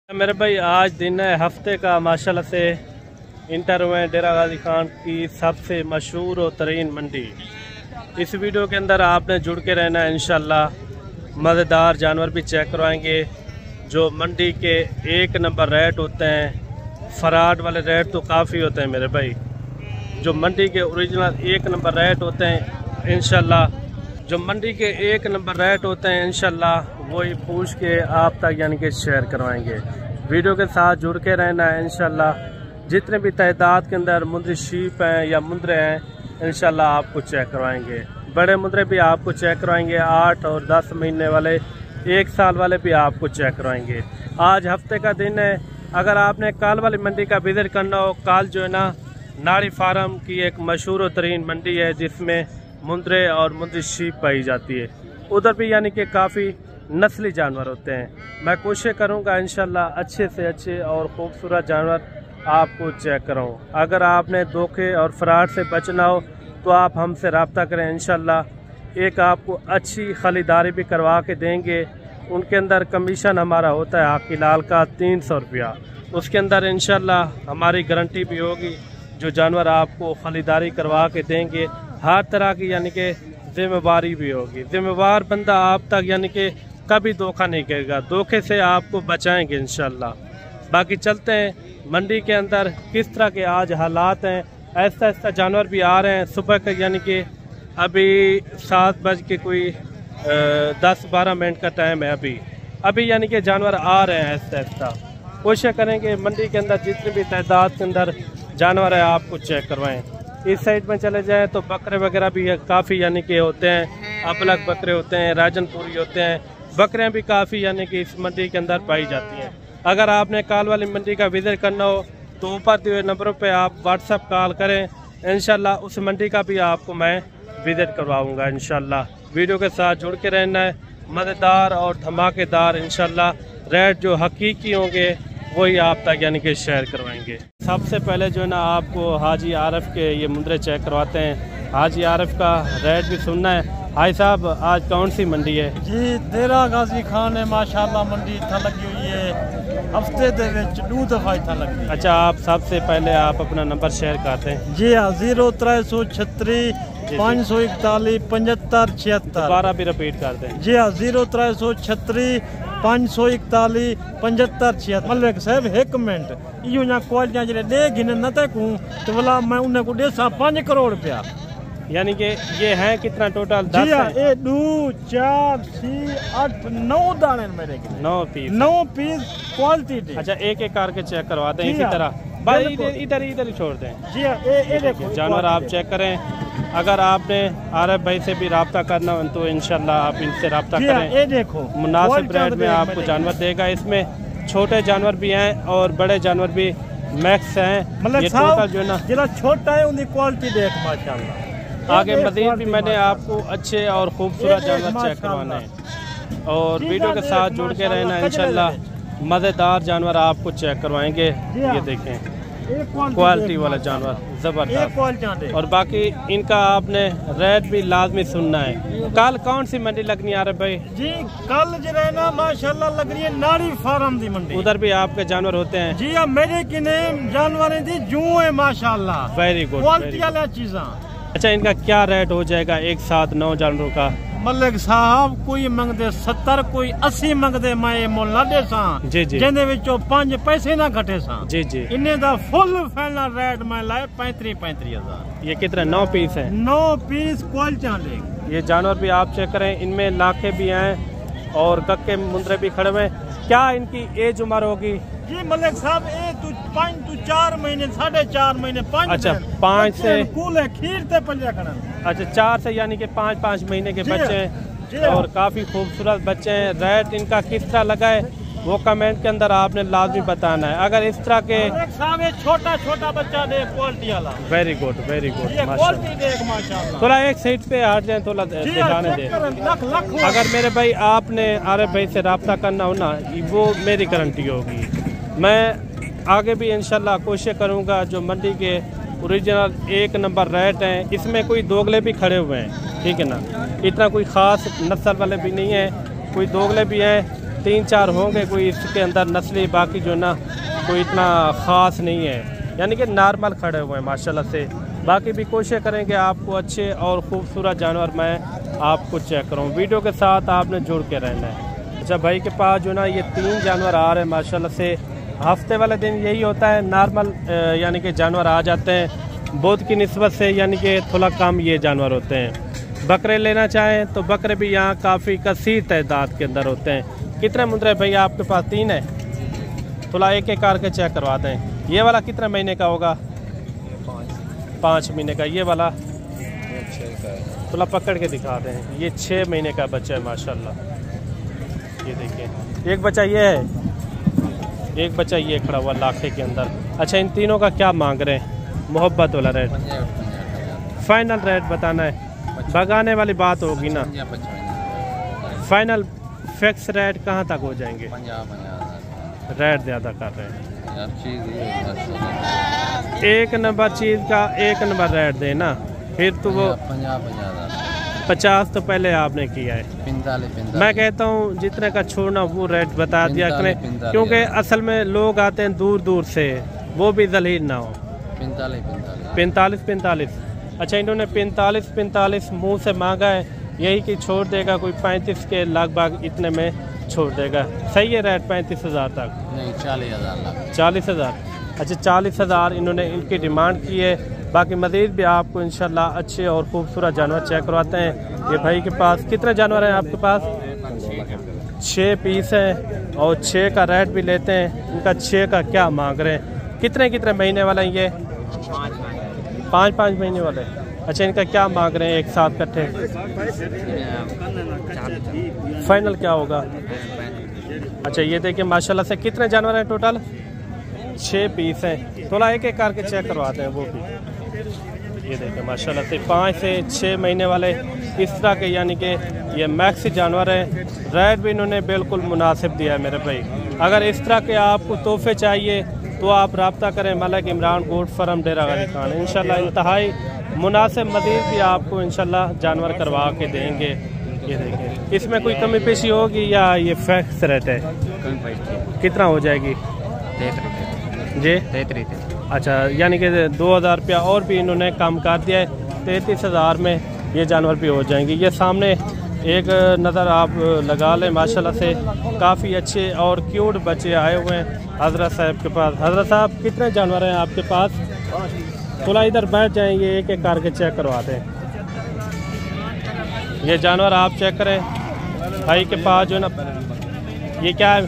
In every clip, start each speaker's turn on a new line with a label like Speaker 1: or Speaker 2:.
Speaker 1: मेरे भाई आज दिन है हफ्ते का माशाल्लाह से इंटर हुए डेरा गाजी खान की सबसे मशहूर और तरीन मंडी। इस वीडियो के अंदर आपने जुड़ के रहना है। इंशाल्लाह मज़ेदार जानवर भी चेक करवाएंगे। जो मंडी के एक नंबर रेट होते हैं, फराड वाले रेट तो काफ़ी होते हैं मेरे भाई। जो मंडी के ओरिजिनल एक नंबर रेट होते हैं इंशाल्लाह, जो मंडी के एक नंबर रेट होते हैं इंशाल्लाह वही पूछ के आप तक यानी कि शेयर करवाएंगे। वीडियो के साथ जुड़ के रहना है। इंशाल्लाह जितने भी तादाद के अंदर मुंद्री शीप हैं या मुंद्रे हैं इंशाल्लाह आपको चेक करवाएंगे। बड़े मुंद्रे भी आपको चेक करवाएंगे, 8 और 10 महीने वाले, 1 साल वाले भी आपको चेक करवाएंगे। आज हफ्ते का दिन है। अगर आपने काल वाली मंडी का विजिट करना हो, काल जो है ना नाड़ी फार्म की एक मशहूर तरीन मंडी है जिसमें मुंद्रे और मुंद्री शीप पाई जाती है। उधर भी यानी कि काफ़ी नस्ली जानवर होते हैं। मैं कोशिश करूंगा इंशाल्लाह अच्छे से अच्छे और ख़ूबसूरत जानवर आपको चेक कराऊं। अगर आपने धोखे और फ्रॉड से बचना हो तो आप हमसे रब्ता करें। इंशाल्लाह एक आपको अच्छी खरीदारी भी करवा के देंगे। उनके अंदर कमीशन हमारा होता है आकी लाल का 300 रुपया। उसके अंदर इंशाल्लाह हमारी गारंटी भी होगी। जो जानवर आपको खरीदारी करवा के देंगे हर तरह की यानी कि जिम्मेवारी भी होगी। जिम्मेवार बंदा आप तक यानी कि कभी धोखा नहीं करेगा, धोखे से आपको बचाएंगे इंशाल्लाह। बाकी चलते हैं मंडी के अंदर किस तरह के आज हालात हैं। ऐसा ऐसा जानवर भी आ रहे हैं सुबह के, यानी कि अभी 7 बज के कोई 10-12 मिनट का टाइम है। अभी यानी कि जानवर आ रहे हैं ऐसा ऐसा। कोशिश करेंगे मंडी के अंदर जितनी भी तादाद के अंदर जानवर है आपको चेक करवाएं। इस साइड में चले जाएं तो बकरे वगैरह भी काफ़ी यानी कि होते हैं। अपलक बकरे होते हैं, राजनपुरी होते हैं, बकरियां भी काफ़ी यानी कि इस मंडी के अंदर पाई जाती हैं। अगर आपने काल वाली मंडी का विजिट करना हो तो ऊपर दिए हुए नंबरों पे आप व्हाट्सएप कॉल करें। इंशाल्लाह उस मंडी का भी आपको मैं विजिट करवाऊँगा इंशाल्लाह। वीडियो के साथ जुड़ के रहना है। मज़ेदार और धमाकेदार इंशाल्लाह रेट जो हकीकी होंगे वही आप तक यानी कि शेयर करवाएंगे। सबसे पहले जो है ना आपको हाजी आरिफ के ये मुंद्रे चेक करवाते हैं। हाजी आरिफ का रेट भी सुनना है। भाई साहब आज कौन सी मंडी है?
Speaker 2: जी डेरा गाजी खान है माशाल्लाह। मंडी इतना लगी हुई है, हफ्ते दे 2 दफा इतना लगी।
Speaker 1: अच्छा, आप सबसे पहले आप अपना नंबर शेयर करते हैं।
Speaker 2: जी हाँ, 0336 541 75 76।
Speaker 1: दोबारा भी रिपीट करते हैं।
Speaker 2: जी हाँ, 0336 541 75 76। मलिक साहब 1 मिनट इो ना क्वालिटियां जड़े दे गिने न तकूं तो भला मैं उन्हें को देसा 5 करोड़ रुपया।
Speaker 1: यानी कि ये है कितना टोटल? 10
Speaker 2: है। 2 4 6 8 9 दाने मेरे के 9 पीस क्वालिटी दे।
Speaker 1: अच्छा, एक एक करके चेक करवाते हैं इसी तरह। भाई इधर ही छोड़ दें।
Speaker 2: जी हाँ, ये देखो
Speaker 1: जानवर आप चेक करें। अगर आपने आरिफ भाई से भी रब्ता करना हो तो इंशाल्लाह आप इनसे रब्ता करें।
Speaker 2: ये देखो
Speaker 1: मुनासिब रेट में आपको जानवर देगा। इसमें छोटे जानवर भी हैं और बड़े जानवर भी मैक्स हैं।
Speaker 2: मतलब
Speaker 1: ये टोटल जो है ना
Speaker 2: जरा छोटा है उनकी क्वालिटी देख माशाल्लाह।
Speaker 1: आगे मजीद भी मैंने आपको अच्छे और खूबसूरत जानवर चेक करवाने हैं और वीडियो के साथ जुड़ के रहना। इंशाल्लाह मज़ेदार जानवर आपको चेक करवाएंगे। ये देखें क्वालिटी वाला जानवर जबरदस्त। और बाकी इनका आपने रेट भी लाजमी सुनना है। कल कौन सी मंडी लगनी आ रही भाई?
Speaker 2: जी कल जो है ना माशाल्लाह लग रही है नाड़ी फार्म दी मंडी।
Speaker 1: उधर भी आपके जानवर होते हैं?
Speaker 2: जी हाँ, मेरे किने जानवर दी जू है माशाल्लाह।
Speaker 1: वेरी गुड,
Speaker 2: क्वालिटी वाला चीज़ा।
Speaker 1: अच्छा, इनका क्या रेट हो जाएगा एक साथ 9 जानवरों का?
Speaker 2: मलिक साहब कोई मंगदे 70, कोई 80 मंगदे। मैं मुल ना दे सा जिंदे विचों 5 पैसे ना घटे सा।
Speaker 1: जी जी,
Speaker 2: इन्हें दा फुल फाइनल रेट मैं लाए 35 हजार।
Speaker 1: ये कितना? 9 पीस है।
Speaker 2: 9 पीस क्वालिटी ले।
Speaker 1: ये जानवर भी आप चेक करें। इनमें लाखे भी हैं और कक्के मुंद्रे भी खड़े हुए। क्या इनकी एज उम्र होगी?
Speaker 2: जी मलिक साहब 5 to 4 महीने 4.5 महीने 5।
Speaker 1: अच्छा, 5 से
Speaker 2: कूल है खीर ते 5 खड़न।
Speaker 1: अच्छा, 4 से यानी कि 5 महीने के बच्चे हैं और काफ़ी खूबसूरत बच्चे हैं। रेट इनका किस तरह लगा है वो कमेंट के अंदर आपने लाजमी बताना है। अगर इस तरह के छोटा बच्चा दे क्वालिटी वाला। वेरी गुड माशाल्लाह। थोड़ा एक साइड पे हट जाए, थोड़ा दिखाने दे। अगर मेरे भाई आपने आरिफ भाई से रब्ता करना हो ना, वो मेरी गारंटी होगी। मैं आगे भी इंशाल्लाह कोशिश करूँगा। जो मंडी के ओरिजिनल 1 नंबर रेट हैं, इसमें कोई दोगले भी खड़े हुए हैं, ठीक है ना। इतना कोई ख़ास नस्ल वाले भी नहीं है, कोई दोगले भी हैं 3-4 होंगे कोई इसके अंदर नस्ली, बाकी जो ना कोई इतना ख़ास नहीं है, यानी कि नॉर्मल खड़े हुए हैं माशाल्लाह से। बाकी भी कोशिश करेंगे आपको अच्छे और ख़ूबसूरत जानवर मैं आपको चेक करूँ। वीडियो के साथ आपने जुड़ के रहना है। अच्छा भाई के पास जो ना ये 3 जानवर आ रहे हैं माशाल्लाह से। हफ्ते वाले दिन यही होता है, नॉर्मल यानी कि जानवर आ जाते हैं। बुध की निस्बत से यानी कि थोड़ा कम ये जानवर होते हैं। बकरे लेना चाहें तो बकरे भी यहाँ काफ़ी कसीर तादाद के अंदर होते हैं। कितने मुंदरे भैया आपके पास? 3 है। थोड़ा एक एक करके चेक करवा दें। ये वाला कितने महीने का होगा? 5 महीने का। ये वाला थोड़ा पकड़ के दिखा दें। ये 6 महीने का बच्चा है माशाल्लाह। ये देखिए, एक बच्चा ये है, एक बच्चा ये खड़ा हुआ लाखे के अंदर। अच्छा, इन तीनों का क्या मांग रहे हैं? मोहब्बत वाला रेट, फाइनल रेट बताना है। भगाने वाली बात होगी ना, फाइनल फिक्स रेट कहाँ तक हो जाएंगे? रेट ज़्यादा कर रहे हैं। एक नंबर चीज़ का एक नंबर रेट देना, फिर तो वो 50 तो पहले आपने किया है। 45 मैं कहता हूँ जितने का छोड़ना वो रेट बता दिया करें, क्योंकि असल में लोग आते हैं दूर दूर से, वो भी जलील ना हो। 45। अच्छा, इन्होंने 45 मुँह से मांगा है, यही कि छोड़ देगा कोई 35 के लगभग इतने में छोड़ देगा। सही है रेट 35,000 तक? नहीं, 40,000। अच्छा, 40,000 इन्होंने इनकी डिमांड की है। बाकी मज़ीद भी आपको इंशाल्लाह अच्छे और खूबसूरत जानवर चेक करवाते हैं। ये भाई के पास कितने जानवर हैं आपके पास? 6 पीस हैं और 6 का रेट भी लेते हैं। इनका 6 का क्या मांग रहे हैं? कितने महीने वाला है ये? 5 महीने वाले। अच्छा, इनका क्या मांग रहे हैं एक साथ इकट्ठे? फाइनल क्या होगा? अच्छा, ये देखिए माशाल्लाह से कितने जानवर हैं टोटल? 6 पीस हैं। थोड़ा एक एक करके चेक करवाते हैं वो भी। ये देखिए माशाल्लाह से 5 से 6 महीने वाले इस तरह के, यानी कि ये मैक्स जानवर हैं। रेट भी इन्होंने बिल्कुल मुनासिब दिया है मेरे भाई। अगर इस तरह के आपको तोहफे चाहिए तो आप रब्ता करें मलिक इमरान गोट फार्म डेरा गाजी खान। इंशाल्लाह इंतहाई मुनासिब मज़ीद भी आपको इंशाल्लाह जानवर करवा के देंगे। ये देखिए, इसमें कोई कमी पेशी होगी या ये फिक्स रेट है? कितना हो जाएगी जी? 33। अच्छा, यानी कि 2,000 रुपया और भी इन्होंने कम कर दिया है। 33,000 में ये जानवर भी हो जाएंगे। ये सामने एक नज़र आप लगा लें, माशाल्लाह से काफ़ी अच्छे और क्यूट बच्चे आए हुए हैं हज़रत साहब के पास। हज़रत साहब कितने जानवर हैं आपके पास? थोड़ा इधर बैठ जाएंगे, एक एक करके चेक करवाते हैं। ये जानवर आप चेक करें भाई के पास जो ना, ये क्या है?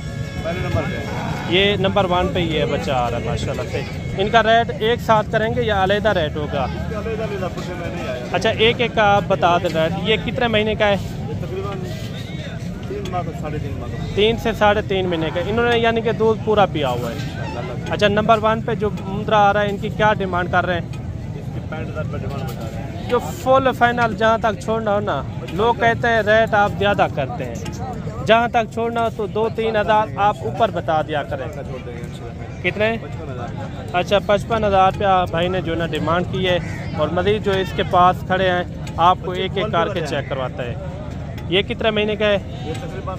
Speaker 1: ये नंबर 1 पे ये बच्चा आ रहा है माशाल्लाह से। इनका रेट एक साथ करेंगे या अलग रेट होगा? अच्छा, एक एक का आप बता दें रेट। ये कितने महीने का है? 3 से 3.5 महीने का। इन्होंने यानी कि दूध पूरा पिया हुआ है। अच्छा, नंबर 1 पे जो मुंद्रा आ रहा है, इनकी क्या डिमांड कर रहे हैं? 65,000 रुपये डिमांड बता रहे हैं। जो फुल फाइनल जहाँ तक छोड़ना हो ना, लोग कहते हैं रेट आप ज़्यादा करते हैं। जहाँ तक छोड़ना हो तो 2-3 हज़ार आप ऊपर बता दिया करें। कितने? अच्छा, 55,000 रुपया भाई ने जो ना डिमांड की है। और मज़ीद जो इसके पास खड़े हैं आपको एक एक करके चेक करवाता है। ये कितने महीने का है? ये तकरीबन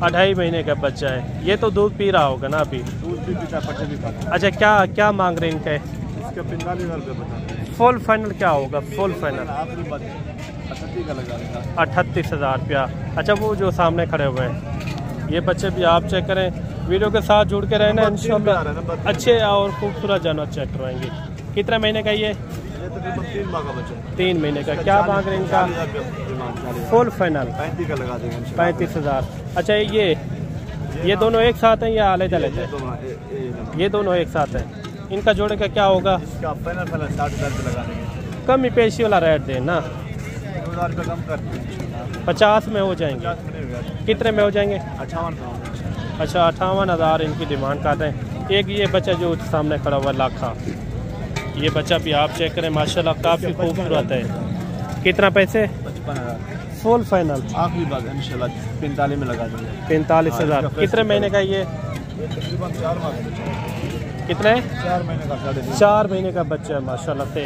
Speaker 1: 2.5 महीने का बच्चा है। ये तो दूध पी रहा होगा ना अभी? दूध भी पीता, पट्टे भी खाता। अच्छा, क्या मांग रहे हैं इनके? इसका 45,000 रुपये बता। फुल फाइनल क्या होगा? फुल फाइनल 38,000 रुपया। अच्छा, वो जो सामने खड़े हुए हैं ये बच्चे भी आप चेक करें। वीडियो के साथ जुड़ के रहना, इंशाल्लाह अच्छे और खूबसूरत जानवर चेक करवाएंगे। कितने महीने का ये? 3 महीने का। क्या मांग रहे हैं इनका? फुल फाइनल 35 का लगा देंगे। 35,000। अच्छा, ये दोनों एक साथ हैं या अलग अलग है? ये दोनों एक साथ हैं। इनका जोड़े का क्या होगा? 60,000 लगा देंगे। कम ही पेशी वाला रेट दें ना, 2,000 रुपये कम कर दें। 50 में हो जाएंगे। कितने में हो जाएंगे? 58। अच्छा, 58,000 इनकी डिमांड कर रहे हैं। एक ये बच्चा जो सामने खड़ा हुआ लाखा, ये बच्चा भी आप चेक करें माशाल्लाह काफ़ी खूबसूरत है। कितना पैसे? 55,000 फुल फाइनल। आखिरी बात इंशाल्लाह 45 में लगा देंगे। 45,000। कितने महीने का ये? तकरीबन 4 माह। कितने? 4 महीने का। 4 महीने का बच्चा है माशाल्लाह से।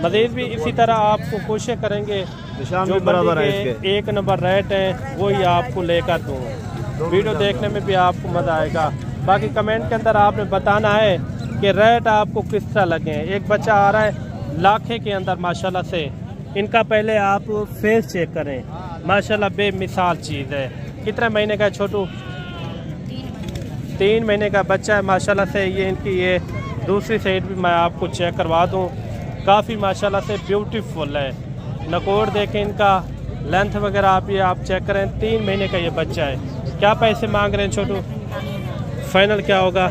Speaker 1: मज़ीद भी इसी तरह आपको कोशिश करेंगे जो बराबर है, एक नंबर रेट है वही आपको लेकर दूँ। वीडियो देखने में भी आपको मज़ा आएगा। बाकी कमेंट के अंदर आपने बताना है कि रेट आपको किस तरह लगे। एक बच्चा आ रहा है लाखे के अंदर माशाल्लाह से। इनका पहले आप फेस चेक करें, माशाल्लाह बेमिसाल चीज़ है। कितने महीने का है छोटू? 3 महीने का बच्चा है माशाल्लाह से। ये इनकी ये दूसरी साइड भी मैं आपको चेक करवा दूँ, काफ़ी माशाल्लाह से ब्यूटीफुल है। नकोड़ देखें इनका, लेंथ वगैरह आप चेक करें। 3 महीने का ये बच्चा है। क्या पैसे मांग रहे हैं छोटू? फाइनल क्या होगा?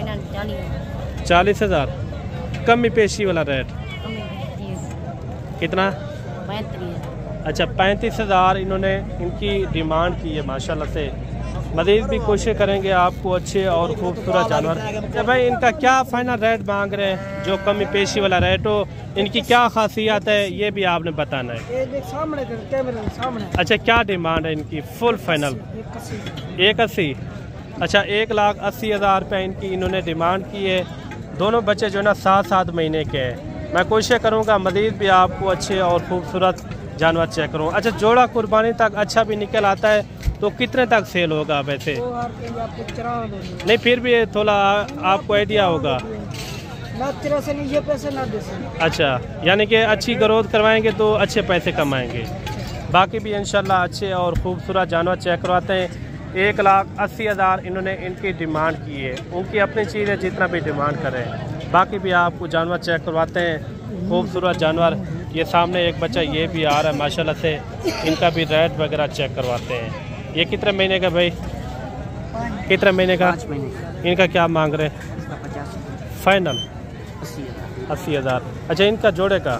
Speaker 1: 40,000। कमी पेशी वाला रेट कितना?
Speaker 3: 35।
Speaker 1: अच्छा 35,000 इन्होंने इनकी डिमांड की है माशाल्लाह से। मज़ीद भी कोशिश करेंगे आपको अच्छे और खूबसूरत जानवर। तो भाई इनका क्या फाइनल रेट मांग रहे हैं, जो कमी पेशी वाला रेट हो? इनकी क्या खासियत है ये भी आपने बताना है। अच्छा क्या डिमांड है इनकी? Full final 81। अच्छा 1,80,000 रुपये इनकी इन्होंने डिमांड की है। दोनों बच्चे जो है ना 7-7 महीने के हैं। मैं कोशिश करूँगा मज़ीद भी आपको अच्छे और खूबसूरत जानवर चेक करूँ। अच्छा जोड़ा कुर्बानी तक अच्छा भी निकल आता है तो कितने तक सेल होगा वैसे? नहीं फिर भी थोड़ा आपको आइडिया होगा। अच्छा यानी कि अच्छी ग्रोथ करवाएंगे तो अच्छे पैसे कमाएंगे। बाकी भी इंशाल्लाह अच्छे और खूबसूरत जानवर चेक करवाते हैं। 1,80,000 इन्होंने इनकी डिमांड की है। उनकी अपनी चीज़ है, जितना भी डिमांड करें। बाकी भी आपको जानवर चेक करवाते हैं, खूबसूरत जानवर। ये सामने एक बच्चा ये भी आ रहा है माशाल्लाह से। इनका भी रेट वगैरह चेक करवाते हैं। ये कितने महीने का भाई? कितने महीने का?
Speaker 3: 5 महीने।
Speaker 1: इनका क्या मांग रहे हैं?
Speaker 3: 50।
Speaker 1: फाइनल 80,000। अच्छा इनका जोड़े का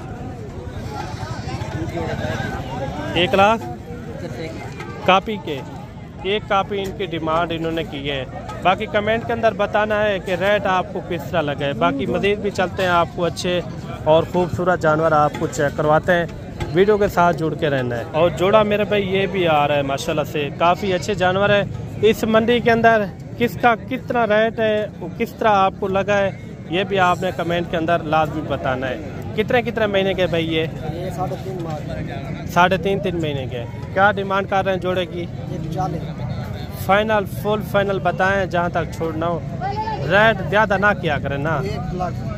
Speaker 1: 1 लाख कापी के 1 कापी इनकी डिमांड इन्होंने की है। बाकी कमेंट के अंदर बताना है कि रेट आपको किस तरह लगे। बाकी मज़ीद भी चलते हैं, आपको अच्छे और खूबसूरत जानवर आपको चेक करवाते हैं। वीडियो के साथ जुड़ के रहना है। और जोड़ा मेरे भाई ये भी आ रहा है माशाल्लाह से, काफ़ी अच्छे जानवर है। इस मंडी के अंदर किसका कितना रेट है, किस तरह आपको लगा है, ये भी आपने कमेंट के अंदर लाजमी बताना है। कितने महीने के भाई ये? 3.5 महीने के। क्या डिमांड कर रहे हैं जोड़े की? फाइनल फुल फाइनल बताएं, जहाँ तक छोड़ना हो। रेट ज़्यादा ना किया करें ना,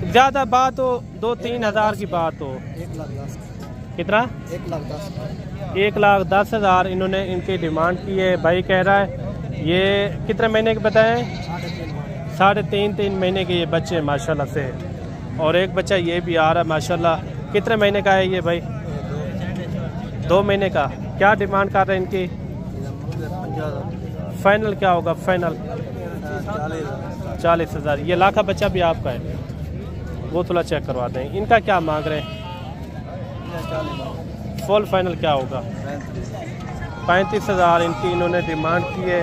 Speaker 1: ज़्यादा बात हो 2-3 हज़ार की बात हो। कितना? 1,10,000 इन्होंने इनकी डिमांड की है। भाई कह रहा है ये कितने महीने के बताएं? 3.5 महीने के ये बच्चे माशाल्लाह से। और एक बच्चा ये भी आ रहा है माशाल्लाह। कितने महीने का है ये भाई? 2 महीने का। क्या डिमांड कर रहे हैं इनकी? फाइनल क्या होगा? फाइनल 40,000। ये लाखा बच्चा भी आपका है, वो थोड़ा चेक करवा दें। इनका क्या मांग रहे हैं? फुल फाइनल क्या होगा? 35,000 इनकी इन्होंने डिमांड की है।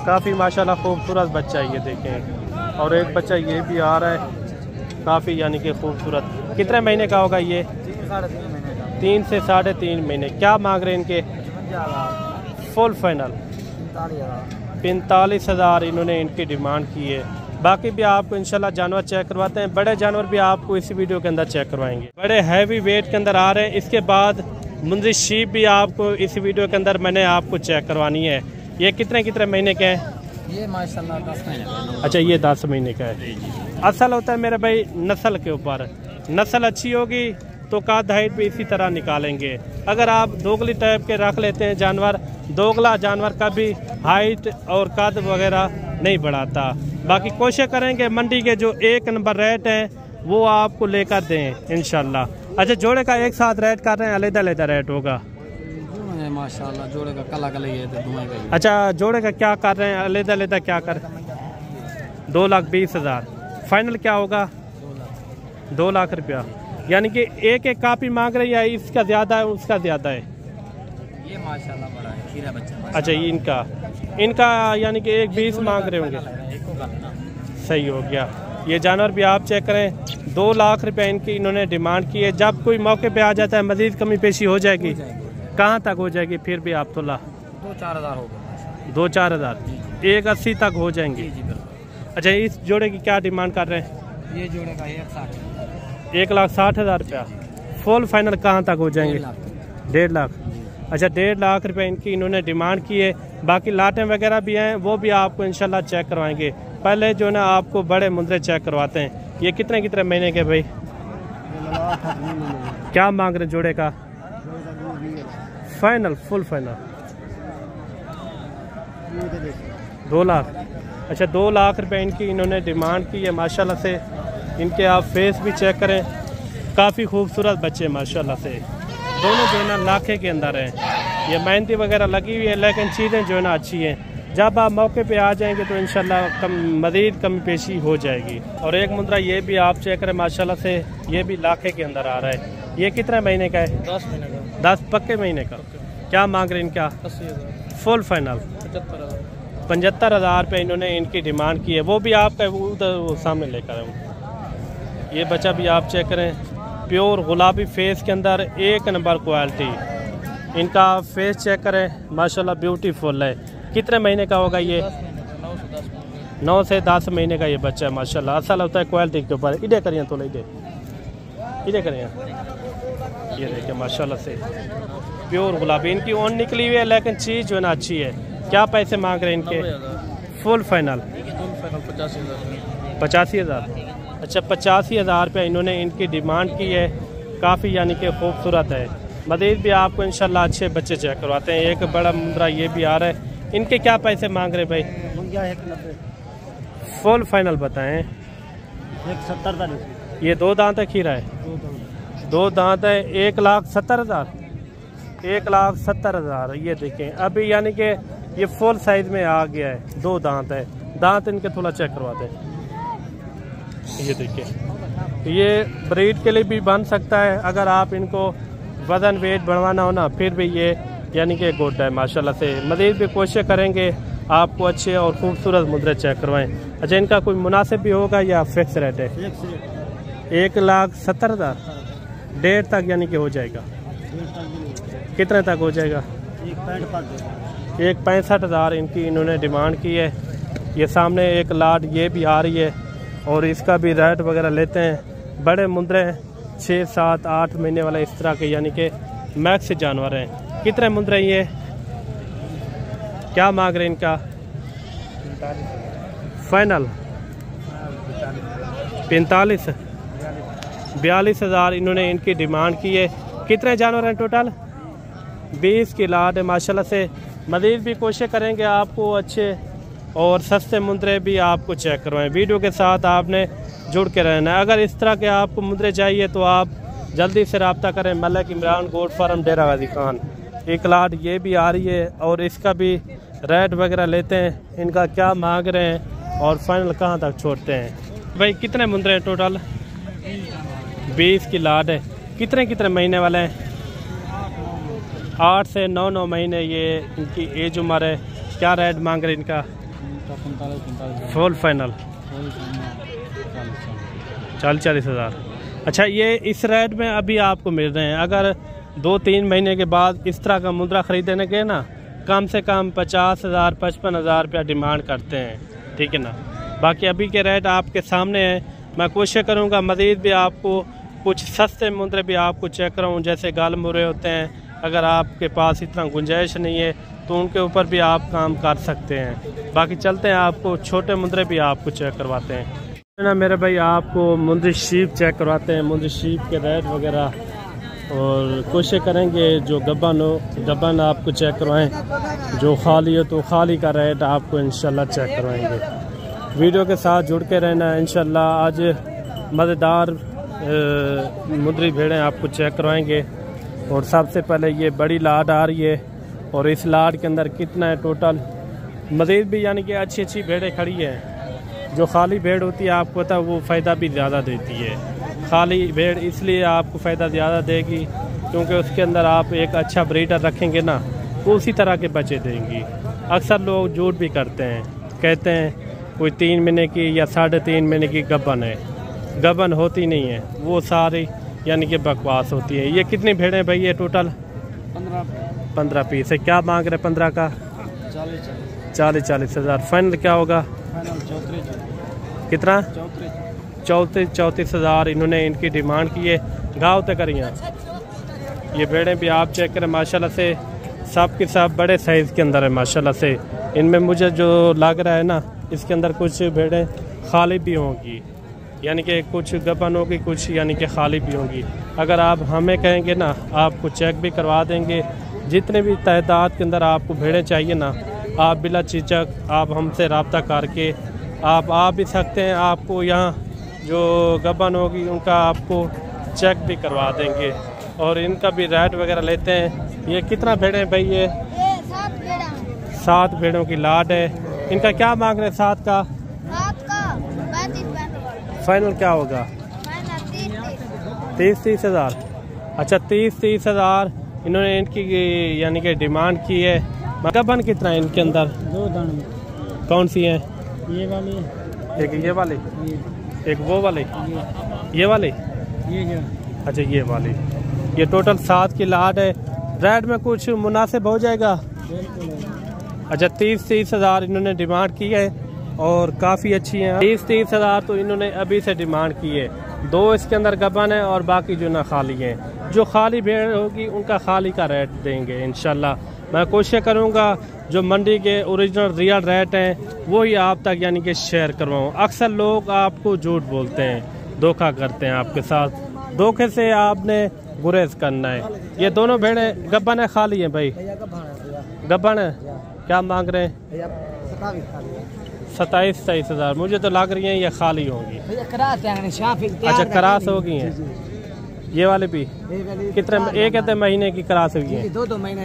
Speaker 1: काफ़ी माशाल्लाह खूबसूरत बच्चा है ये देखें। और एक बच्चा ये भी आ रहा है काफ़ी यानी कि खूबसूरत। कितने महीने का होगा ये? 3 से 3.5 महीने। क्या मांग रहे हैं इनके? फुल फाइनल 45,000 इन्होंने इनकी डिमांड की है। बाकी भी आपको इंशाल्लाह जानवर चेक करवाते हैं। बड़े जानवर भी आपको इस वीडियो के अंदर चेक करवाएंगे। बड़े हैवी वेट के अंदर आ रहे हैं। इसके बाद मुंजी शीप भी आपको इस वीडियो के अंदर मैंने आपको चेक करवानी है। ये कितने महीने के हैं?
Speaker 3: ये माशाल्लाह 10 महीने।
Speaker 1: अच्छा ये 10 महीने का है। असल होता है मेरे भाई नस्ल के ऊपर। नस्ल अच्छी होगी तो काद हाइट भी इसी तरह निकालेंगे। अगर आप दोगली टाइप के रख लेते हैं जानवर, दोगला जानवर का भी हाइट और कद वगैरह नहीं बढ़ाता। बाकी कोशिश करेंगे मंडी के जो 1 नंबर रेट हैं वो आपको लेकर दें इंशाल्लाह। अच्छा जोड़े का एक साथ रेट कर रहे हैं, अलग-अलग रेट होगा?
Speaker 3: माशाल्लाह जोड़े का कला है तो।
Speaker 1: अच्छा जोड़े का क्या कर रहे हैं, अलग-अलग क्या कर? 2,20,000। फाइनल क्या होगा? 2 लाख रुपया। यानी कि एक कापी मांग रही है, इसका ज़्यादा है उसका ज़्यादा है?
Speaker 3: ये माशाल्लाह बड़ा है, खीरा बच्चा।
Speaker 1: अच्छा इनका यानी कि 1,20 मांग रहे होंगे। सही हो गया। ये जानवर भी आप चेक करें। 2 लाख रुपया इनकी इन्होंने डिमांड की है। जब कोई मौके पे आ जाता है मज़ीद कमी पेशी हो जाएगी। कहाँ तक हो जाएगी? फिर भी आप तो
Speaker 3: 2-4 हज़ार होगा।
Speaker 1: 2-4 हज़ार 1,80 तक हो जाएंगे। अच्छा इस जोड़े की क्या डिमांड कर रहे हैं?
Speaker 3: ये जोड़े का
Speaker 1: 1,60,000 रुपया। फुल फाइनल कहाँ तक हो जाएंगे? 1.5 लाख। अच्छा 1.5 लाख रुपये इनकी इन्होंने डिमांड की है। बाकी लाटें वगैरह भी हैं, वो भी आपको इंशाल्लाह चेक करवाएंगे। पहले जो ना आपको बड़े मुंदरे चेक करवाते हैं। ये कितने कितने महीने के भाई? क्या मांग रहे जोड़े का? Final, full final 2 lakh. अच्छा, 2 लाख रुपए इनकी इन्होंने डिमांड की है। माशाल्लाह से इनके आप फेस भी चेक करें, काफ़ी खूबसूरत बच्चे माशाल्लाह से। दोनों जो है ना लाखे के अंदर हैं। ये मेहंदी वगैरह लगी हुई है, लेकिन चीज़ें जो है ना अच्छी हैं। जब आप मौके पे आ जाएंगे तो इंशाल्लाह मज़ीद कमी पेशी हो जाएगी। और एक मुंद्रा ये भी आप चेक करें माशाल्लाह से, ये भी लाखे के अंदर आ रहा है। ये कितने महीने का है?
Speaker 3: 10 महीने का।
Speaker 1: 10 पक्के महीने का। क्या मांग रहे हैं इनका?
Speaker 3: 80,000।
Speaker 1: फुल फाइनल 75,000 रुपये इन्होंने इनकी डिमांड की है। वो भी आपका उधर वो सामने लेकर आऊँ। ये बच्चा भी आप चेक करें, प्योर गुलाबी फेस के अंदर, एक नंबर क्वालिटी। इनका फेस चेक करें माशाल्लाह ब्यूटीफुल है। कितने महीने का होगा ये? 9 से 10 महीने का ये बच्चा है माशाल्लाह। असल होता है क्वालिटी के ऊपर। इधर करिए तो इधर करिए। ये देखिए माशाल्लाह से प्योर गुलाबी। इनकी ऊन निकली हुई है, लेकिन चीज़ जो है ना अच्छी है। क्या पैसे मांग रहे हैं इनके? Full final 85,000। अच्छा, 85,000 रुपये इन्होंने इनकी डिमांड की है। काफ़ी यानी कि खूबसूरत है। मज़ीद भी आपको इंशाल्लाह अच्छे बच्चे चेक करवाते हैं। एक बड़ा मुंद्रा ये भी आ रहा है। इनके क्या पैसे मांग रहे भाई? फुल फाइनल बताएं।
Speaker 2: 170।
Speaker 1: ये 2 दांत है खीरा है? 2 दांत है। 1,70,000। 1,70,000। ये देखें अभी यानी कि ये फुल साइज में आ गया है। 2 दांत है। दांत इनके थोड़ा चेक करवाते हैं। ये देखिए, ये ब्रीड के लिए भी बन सकता है। अगर आप इनको वज़न वेट बढ़वाना हो ना, फिर भी ये यानी कि गुड है माशाल्लाह से। मज़ीद भी कोशिश करेंगे आपको अच्छे और खूबसूरत मुद्रे चेक करवाएं। अच्छा, इनका कोई मुनासिब भी होगा या फिक्स रेट है? 1,70,000। 1.5 तक यानी कि हो जाएगा। कितने तक हो जाएगा? 1,65,000 इनकी इन्होंने डिमांड की है। ये सामने एक लाट ये भी आ रही है, और इसका भी रेट वगैरह लेते हैं। बड़े मुंद्रे 6, 7, 8 महीने वाले इस तरह के यानी कि मैक्स जानवर हैं। कितने मुंद्रे ये? क्या मांग रहे हैं इनका? फाइनल 45, 42,000 इन्होंने इनकी डिमांड की है। कितने जानवर हैं टोटल? 20 की लाट है माशाल्लाह से। मज़ीद भी कोशिश करेंगे आपको अच्छे और सस्ते मुंद्रे भी आपको चेक करवाएं। वीडियो के साथ आपने जुड़ के रहना है। अगर इस तरह के आपको मुंद्रे चाहिए तो आप जल्दी से रब्ता करें। मलिक इमरान गोट फार्म, डेरा गाजी खान। एक लाट ये भी आ रही है, और इसका भी रेट वगैरह लेते हैं। इनका क्या मांग रहे हैं और फाइनल कहाँ तक छोड़ते हैं। भाई कितने मुंद्रे हैं टोटल? 20 की लाट है। कितने कितने महीने वाले हैं? 8 से 9 महीने ये इनकी एज उम्र है। क्या रेट मांग रहे हैं इनका? 45 फाइनल 40,000। अच्छा, ये इस रेट में अभी आपको मिल रहे हैं। अगर 2-3 महीने के बाद इस तरह का मुद्रा खरीदने के ना, कम से कम 50,000 55,000 रुपया डिमांड करते हैं। ठीक है ना। बाकी अभी के रेट आपके सामने हैं। मैं कोशिश करूँगा मज़ीद भी आपको कुछ सस्ते मुद्रे भी आपको चेक कराऊँ, जैसे गाल मुर्रे होते हैं। अगर आपके पास इतना गुंजाइश नहीं है तो उनके ऊपर भी आप काम कर सकते हैं। बाकी चलते हैं, आपको छोटे मुद्रे भी आपको चेक करवाते हैं ना मेरे भाई। आपको मुंद्री शीप चेक करवाते हैं, मुंद्री शीप के रेट वगैरह, और कोशिश करेंगे जो गब्बन हो गब्बन आपको चेक करवाएं। जो खाली हो तो खाली का रेट आपको इंशाल्लाह चेक करवाएंगे। वीडियो के साथ जुड़ के रहना है इंशाल्लाह। आज मज़ेदार मुंद्री भेड़ें आपको चेक करवाएंगे। और सबसे पहले ये बड़ी लाट आ रही है, और इस लाट के अंदर कितना है टोटल। मज़ीद भी यानी कि अच्छी अच्छी भेड़ें खड़ी हैं। जो खाली भेड़ होती है आपको पता है वो फ़ायदा भी ज़्यादा देती है। खाली भेड़ इसलिए आपको फ़ायदा ज़्यादा देगी क्योंकि उसके अंदर आप एक अच्छा ब्रीडर रखेंगे ना, वो उसी तरह के बच्चे देंगी। अक्सर लोग झूठ भी करते हैं, कहते हैं कोई 3 महीने की या 3.5 महीने की गब्बन है। गब्बन होती नहीं है, वो सारी यानी कि बकवास होती है। ये कितनी भेड़ें भाई? ये टोटल 15 पीस है। क्या मांग रहे 15 का? 40,000। फाइनल क्या होगा? कितना? 34,000 इन्होंने इनकी डिमांड की है। गाँव तक करिए। ये भेड़ें भी आप चेक करें माशाल्लाह से सब के सब बड़े साइज़ के अंदर है माशाल्लाह से। इनमें मुझे जो लग रहा है ना, इसके अंदर कुछ भेड़ें खाली भी होंगी, यानी कि कुछ गबन होगी, कुछ यानी कि खाली भी होंगी। अगर आप हमें कहेंगे ना, आपको चेक भी करवा देंगे। जितने भी तादाद के अंदर आपको भेड़ें चाहिए ना, आप बिला झिझक आप हमसे रब्ता करके आप आ भी सकते हैं। आपको यहाँ जो गबन होगी उनका आपको चेक भी करवा देंगे और इनका भी रेट वगैरह लेते हैं। ये कितना भेड़े हैं भाई? ये 7 भेड़ों की लाट है। इनका क्या मांग रहे हैं? 7 का फाइनल क्या होगा? 30 हज़ार। अच्छा 30 हज़ार इन्होंने इनकी यानी कि डिमांड की है। गबन कितना है इनके अंदर?
Speaker 3: 2 दाने।
Speaker 1: कौन सी हैं?
Speaker 3: ये वाली,
Speaker 1: एक ये वाले, एक वो वाले, ये वाले,
Speaker 3: ये
Speaker 1: अच्छा ये वाली। ये टोटल 7 की लाट है। रेट में कुछ मुनासिब हो जाएगा? अच्छा 30 हज़ार इन्होंने डिमांड की है और काफ़ी अच्छी है। 30 हज़ार तो इन्होंने अभी से डिमांड की है। 2 इसके अंदर गबन है और बाकी जो ना खाली हैं। जो खाली भेड़ होगी उनका खाली का रेट देंगे इंशाल्लाह। मैं कोशिश करूँगा जो मंडी के ओरिजिनल रियल रेट हैं वही आप तक यानी कि शेयर करवाऊँ। अक्सर लोग आपको झूठ बोलते हैं, धोखा करते हैं आपके साथ। धोखे से आपने गुरेज करना है। ये दोनों भेड़ें गबन है खाली हैं भाई? गबन है। क्या मांग रहे हैं? 27-23 हज़ार। मुझे तो लग रही हैं ये खाली होंगी। अच्छा करास हो गई हैं ये वाले भी? कितने? एक आधे महीने की करास हुई है?
Speaker 3: 2 महीने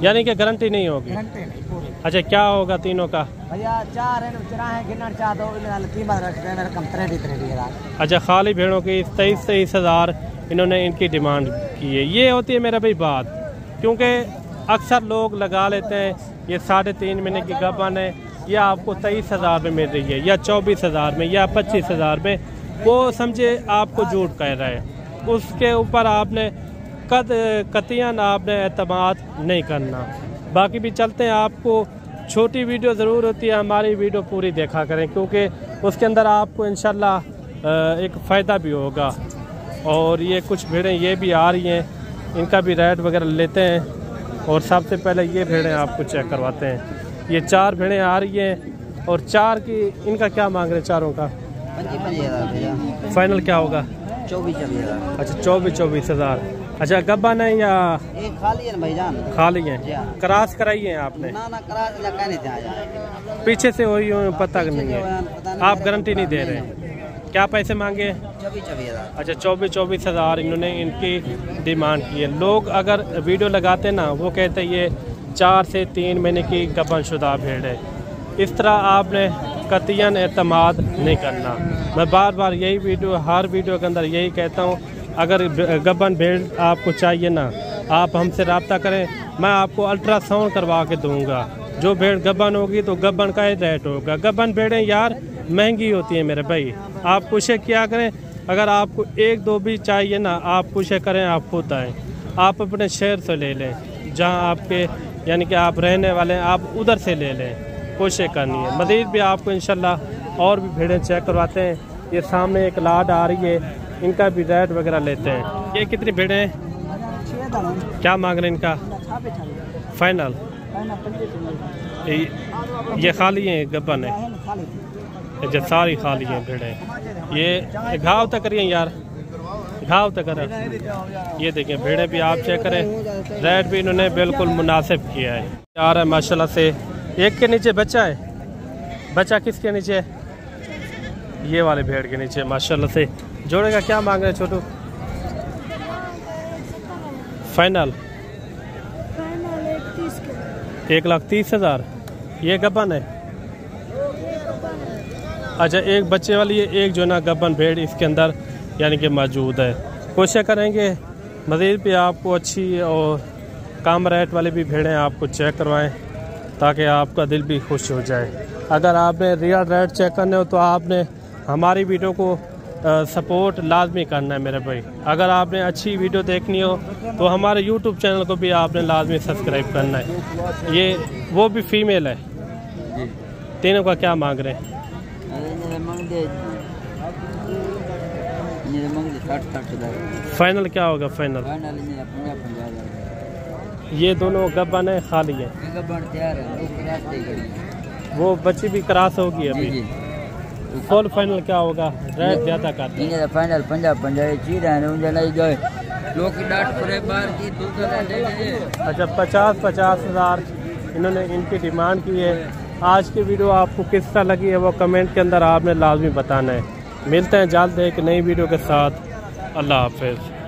Speaker 1: यानी कि गारंटी नहीं होगी? अच्छा क्या होगा तीनों का? अच्छा खाली भेड़ों की 23 हज़ार इन्होंने इनकी डिमांड की है। ये होती है मेरा भाई बात, क्योंकि अक्सर लोग लगा लेते हैं ये 3.5 महीने की गबन है, या आपको 23 हज़ार में मिल रही है, या 24 हज़ार में, या 25 हज़ार में। वो समझे आपको झूठ कह रहा है। उसके ऊपर आपने कतियन आपने एतमाद नहीं करना। बाकी भी चलते हैं। आपको छोटी वीडियो ज़रूर होती है, हमारी वीडियो पूरी देखा करें, क्योंकि उसके अंदर आपको इंशाल्लाह एक फ़ायदा भी होगा। और ये कुछ भेड़ें ये भी आ रही हैं, इनका भी रेट वगैरह लेते हैं। और सबसे पहले ये भेड़ें आपको चेक करवाते हैं। ये 4 भेड़ें आ रही हैं और 4 की इनका क्या मांग रहे हैं? चारों का
Speaker 3: 25,000।
Speaker 1: फाइनल क्या होगा?
Speaker 3: 24,000।
Speaker 1: अच्छा 24 हज़ार। अच्छा गबन है या
Speaker 3: एक खाली है भाईजान?
Speaker 1: खाली है। क्रॉस कराई है आपने?
Speaker 3: ना क्रॉस लगा नहीं था।
Speaker 1: पीछे से वही पता नहीं है, आप गारंटी नहीं दे रहे। क्या पैसे मांगे?
Speaker 3: 24,000। अच्छा
Speaker 1: 24 हज़ार इन्होंने इनकी डिमांड की है। लोग अगर वीडियो लगाते ना, वो कहते ये 4 से 3 महीने की गबन शुदा भेड़ है। इस तरह आपने कतियन एतमाद नहीं करना। मैं बार बार यही वीडियो, हर वीडियो के अंदर यही कहता हूँ, अगर गबन भेड़ आपको चाहिए ना, आप हमसे रब्ता करें, मैं आपको अल्ट्रासाउंड करवा के दूँगा। जो भेड़ गबन होगी तो गबन का ही रेट होगा। गबन भेड़ें यार महंगी होती है मेरे भाई। आप कोशिश किया करें, अगर आपको 1-2 भी चाहिए ना, आप कोशिश करें, आप खुद आएँ। आप अपने शहर से ले लें, जहाँ आपके यानी कि आप रहने वाले हैं, आप उधर से ले लें। कोशिश करनी है। मज़ीद भी आपको इंशाल्लाह और भी भेड़ें चेक करवाते हैं। ये सामने एक लाट आ रही है, इनका भी रेट वगैरह लेते हैं। ये कितनी भेड़ें हैं?
Speaker 3: 6
Speaker 1: क्या मांग रहे हैं इनका? फाइनल? ये खाली हैं गबन है? जब सारी खाली हैं भेड़ें। ये घाव तक करिए यार, घाव तक करें। ये देखें भेड़ें भी आप चेक करें, रेट भी इन्होंने बिल्कुल मुनासिब किया है यार है माशाल्लाह से। एक के नीचे बच्चा है। बच्चा किसके नीचे है? ये वाले भेड़ के नीचे माशाल्लाह से। जोड़े का क्या मांग रहे हैं छोटू? फाइनल 1,30,000। ये गबन है? अच्छा एक बच्चे वाली है, एक जो ना गबन भेड़ इसके अंदर यानी कि मौजूद है। कोशिश करेंगे मज़ीद भी आपको अच्छी और कम रेट वाली भी भेड़ें आपको चेक करवाएं, ताकि आपका दिल भी खुश हो जाए। अगर आपने रियल रेट चेक करने हो तो आपने हमारी वीडियो को सपोर्ट लाजमी करना है मेरे भाई। अगर आपने अच्छी वीडियो देखनी हो तो हमारे यूट्यूब चैनल को भी आपने लाजमी सब्सक्राइब करना है। ये वो भी फीमेल है। तीनों का क्या मांग रहे हैं? फाइनल क्या होगा? फाइनल ये दोनों गब्बन है खाली है?
Speaker 4: तैयार है,
Speaker 1: वो बच्ची भी क्रॉस होगी अभी। फुल फाइनल क्या होगा? रेट ज्यादा करते हैं
Speaker 4: फाइनल 50-50 चीज है उनके नहीं गए लोग की डांट पूरे बार की दूसरा ले लीजिए।
Speaker 1: अच्छा 50-50 हज़ार इन्होंने इनकी डिमांड की है। आज की वीडियो आपको किस तरह लगी है वो कमेंट के अंदर आपने लाजमी बताना है। मिलते हैं जल्द एक नई वीडियो के साथ। अल्लाह हाफिज़।